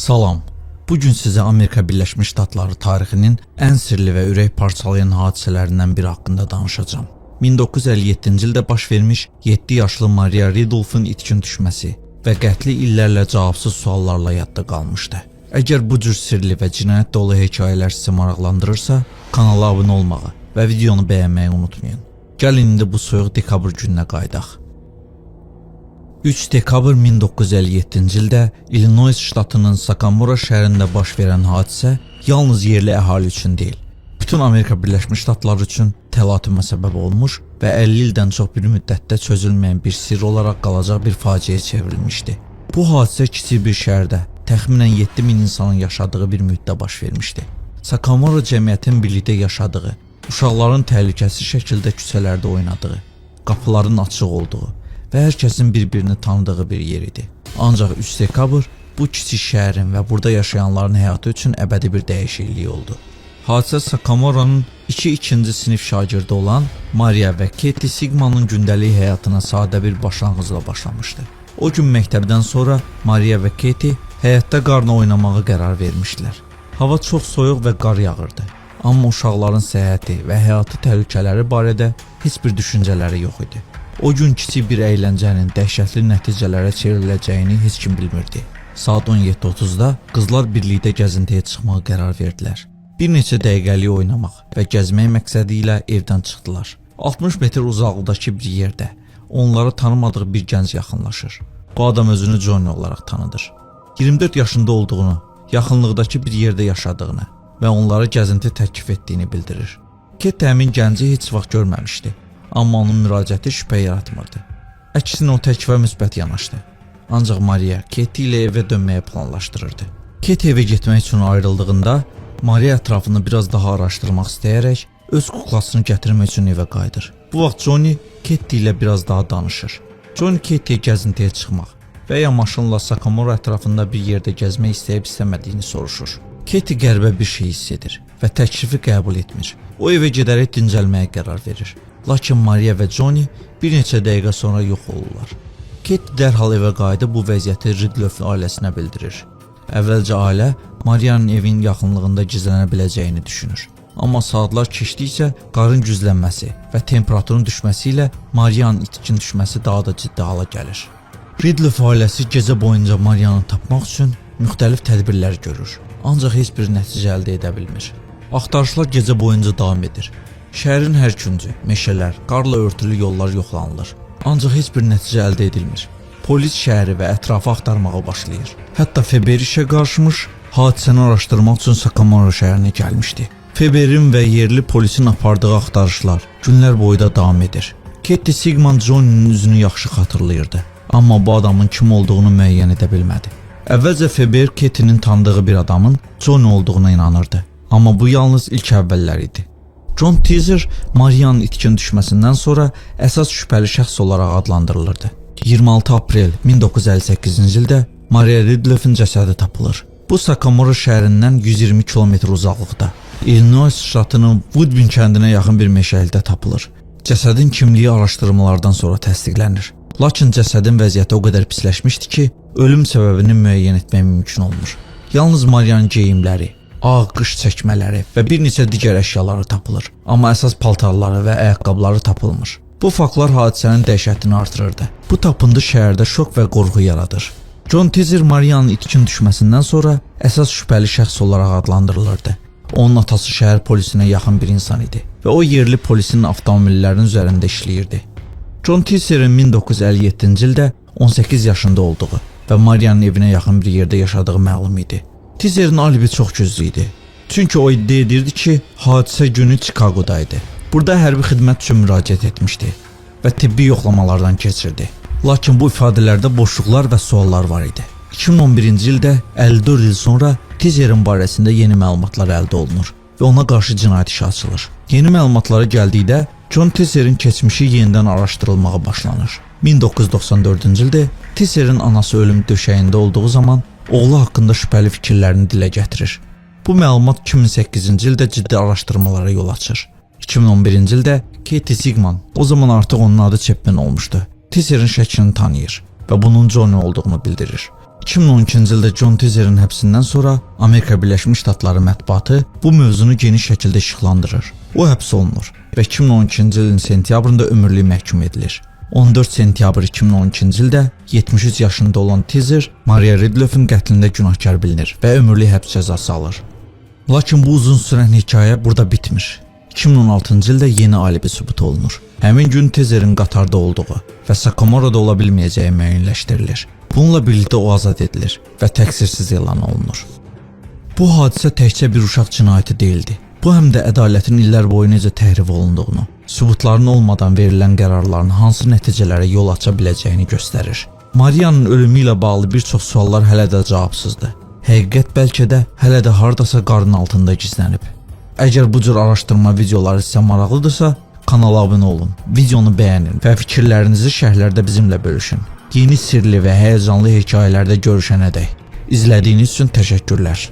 Salam. Bugün sizə Amerika Birləşmiş Ştatları tarixinin ən sirli və ürək parçalayan hadisələrindən biri haqqında danışacağım. 1957-ci ildə baş vermiş 7 yaşlı Maria Ridolf'un itkin düşməsi və qətli illərlə cavabsız suallarla yadda qalmışdı. Əgər bu cür sirli və cinayət dolu hekayələr sizi maraqlandırırsa, kanala abunə olmağı və videonu bəyənməyi unutmayın. Gəlin indi bu soyuq dekabr gününə qaydaq. 3 dekabr 1957-ci ildə Illinois ştatının Sakamora şəhərində baş verən hadisə yalnız yerli əhali üçün deyil, bütün Amerika Birləşmiş Ştatları üçün təlatümə səbəb olmuş və 50 ildən çox bir müddətdə çözülməyən bir sirr olaraq qalacaq bir faciəyə çevrilmişdi. Bu hadisə kiçik bir şəhərdə təxminən 7000 insanın yaşadığı bir mühitdə baş vermişdi. Sakamora cəmiyyətin birlikdə yaşadığı, uşaqların təhlükəsiz şəkildə küçələrdə oynadığı, qapıların açıq olduğu və hər kəsin bir-birini tanıdığı bir yer idi. Ancaq 3 dekabr bu kiçik şəhərin və burada yaşayanların həyatı üçün əbədi bir dəyişiklik oldu. Hadisə Sakamoranın ikinci sinif şagirdi olan Maria və Katie Sigmanın gündəlik həyatına sadə bir başlanğıcla başlamışdı. O gün məktəbdən sonra Maria və Katie həyətdə qarla oynamağı qərar vermişdilər. Hava çox soyuq və qar yağırdı. Amma uşaqların səhhəti və həyatı təhlükələri barədə heç bir düşüncələri yox idi. O gün kiçik bir əyləncənin dəhşətli nəticələrə çevriləcəyini heç kim bilmirdi. Saat 17:30-da qızlar birlikdə gəzintiyə çıxmağa qərar verdilər. Bir neçə dəqiqəlik oynamaq və gəzmək məqsədi ilə evdən çıxdılar. 60 metr uzaqlıqdakı bir yerdə onları tanımadığı bir gənc yaxınlaşır. Bu adam özünü Johnny olaraq tanıdır. 24 yaşında olduğunu, yaxınlıqdakı bir yerdə yaşadığını və onlara gəzinti təklif etdiyini bildirir. Kate həmin gənci heç vaxt görməmişdi. Amma onun müraciəti şübhə yaratmırdı. Əksinə o təklifə müsbət yanaşdı. Ancaq Maria Katie ilə evə dönməyə planlaşdırırdı. Katie evə getmək üçün ayrıldığında Maria ətrafını biraz daha araşdırmaq istəyərək öz kuklasını gətirmək üçün evə qayıdır. Bu vaxt Johnny Katie ilə biraz daha danışır. Johnny Katie'yə gəzintiyə çıxmaq və ya maşınla Sakamora ətrafında bir yerdə gəzmək istəyib istəmədiyini soruşur. Katie qəribə bir şey hiss edir və təklifi qəbul etmir. O evə gedərək dincəlməyə qərar verir. Lakin Maria və Johnny bir neçə dəqiqə sonra yox olurlar. Katie dərhal evə qayıdıb bu vəziyyəti Ridolf ailəsinə bildirir. Əvvəlcə ailə Maria'nın evin yaxınlığında gizlənə biləcəyini düşünür. Amma saatlar keçdikcə qarın güclənməsi və temperaturun düşməsi ilə Maria'nın itkin düşməsi daha da ciddi hala gəlir. Ridolf ailəsi gecə boyunca Maria'nı tapmaq üçün müxtəlif tədbirlər görür. Ancaq heç bir nəticə əldə edə bilmir. Axtarışlar gecə boyunca davam edir. Şəhərin hər küncü, meşələr, qarla örtülü yollar yoxlanılır. Ancaq heç bir nəticə əldə edilmir. Polis şəhəri və ətrafı axtarmağa başlayır. Hətta FBI işə qarışmış, hadisəni araşdırmaq üçün Sakamora şəhərinə gəlmişdi. FBI'nin və yerli polisin apardığı axtarışlar günlər boyu da davam edir. Katie Sigman Johnny'nin üzünü yaxşı xatırlayırdı. Amma bu adamın kim olduğunu müəyyən edə bilmədi. Əvvəlcə FBI Katie'nin tanıdığı bir adamın Johnny olduğuna inanırdı. Amma bu yalnız ilk əvvəllər idi. John Teaser Maria'nın itkin düşməsindən sonra əsas şübhəli şəxs olaraq adlandırılırdı. 26 aprel 1958-ci ildə Maria Ridolf'un cəsədi tapılır. Bu Sakamora şəhərindən 120 km uzaqlıqda, Illinois ştatının Woodbine kəndinə yaxın bir meşəlikdə tapılır. Cəsədin kimliyi araşdırmalardan sonra təsdiqlənir. Lakin cəsədin vəziyyəti o qədər pisləşmişdi ki, ölüm səbəbini müəyyən etmək mümkün olmur. Yalnız Maria'nın geyimləri, ağ qış çəkmələri və bir neçə digər əşyaları tapılır. Amma əsas paltarları və ayaqqabıları tapılmır. Bu faktlar hadisənin dəhşətini artırırdı. Bu tapıntı şəhərdə şok və qorxu yaradır. John Teaser Maria'nın itkin düşməsindən sonra əsas şübhəli şəxs olaraq adlandırılırdı. Onun atası şəhər polisinə yaxın bir insan idi və o yerli polisin avtomobillərinin üzərində işləyirdi. John Teaser'in 1957-ci ildə 18 yaşında olduğu və Maria'nın evinə yaxın bir yerdə yaşadığı məlum idi. Teaser'in alibi çox güclü idi. Çünki o iddia edirdi ki, hadisə günü Chicago'da idi. Burada hərbi xidmət üçün müraciət etmişdi və tibbi yoxlamalardan keçirdi. Lakin bu ifadələrdə boşluqlar və suallar var idi. 2011-ci ildə 54 il sonra Teaser'in barəsində yeni məlumatlar əldə olunur və ona qarşı cinayət işi açılır. Yeni məlumatlara gəldikdə John Teaser'in keçmişi yenidən araşdırılmağa başlanır. 1994-cü ildə Teaser'in anası ölüm döşəyində olduğu zaman oğlu haqqında şübhəli fikirlərini dilə gətirir. Bu məlumat 2008-ci ildə ciddi araşdırmalara yol açır. 2011-ci ildə Katie Sigman, o zaman artıq onun adı Chapman olmuşdu, Teaser'in şəklini tanıyır və bunun Johnny olduğunu bildirir. 2012-ci ildə John Teaser'in həbsindən sonra Amerika Birləşmiş Ştatları mətbuatı bu mövzunu geniş şəkildə işıqlandırır. O həbs olunur və 2012-ci ilin sentyabrında ömürlük məhkum edilir. 14 sentyabr 2012-ci ildə 73 yaşında olan Teaser Maria Ridloff'un qətlində günahkar bilinir və ömürlük həbs cəzası alır. Lakin bu uzun sürən hekayə burada bitmir. 2016-cı ildə yeni alibi sübut olunur. Həmin gün Teaser'in qatarda olduğu və Sakamoro'da ola bilməyəcəyi müəyyənləşdirilir. Bununla birlikdə o azad edilir və təqsirsiz elan olunur. Bu hadisə təkcə bir uşaq cinayəti deyildi. Bu həm də ədalətin illər boyu necə təhrif olunduğunu, sübutların olmadan verilən qərarların hansı nəticələrə yol aça biləcəyini göstərir. Maria'nın ölümü ilə bağlı bir çox suallar hələ də cavabsızdır. Həqiqət bəlkə də hələ də hardasa qarın altında gizlənib. Əgər bu cür araşdırma videoları sizə maraqlıdırsa, kanala abunə olun, videonu bəyənin və fikirlərinizi şərhlərdə bizimlə bölüşün. Yeni sirli və həyəcanlı hekayələrdə görüşənədək izlədiyiniz üçün təşəkkürlər.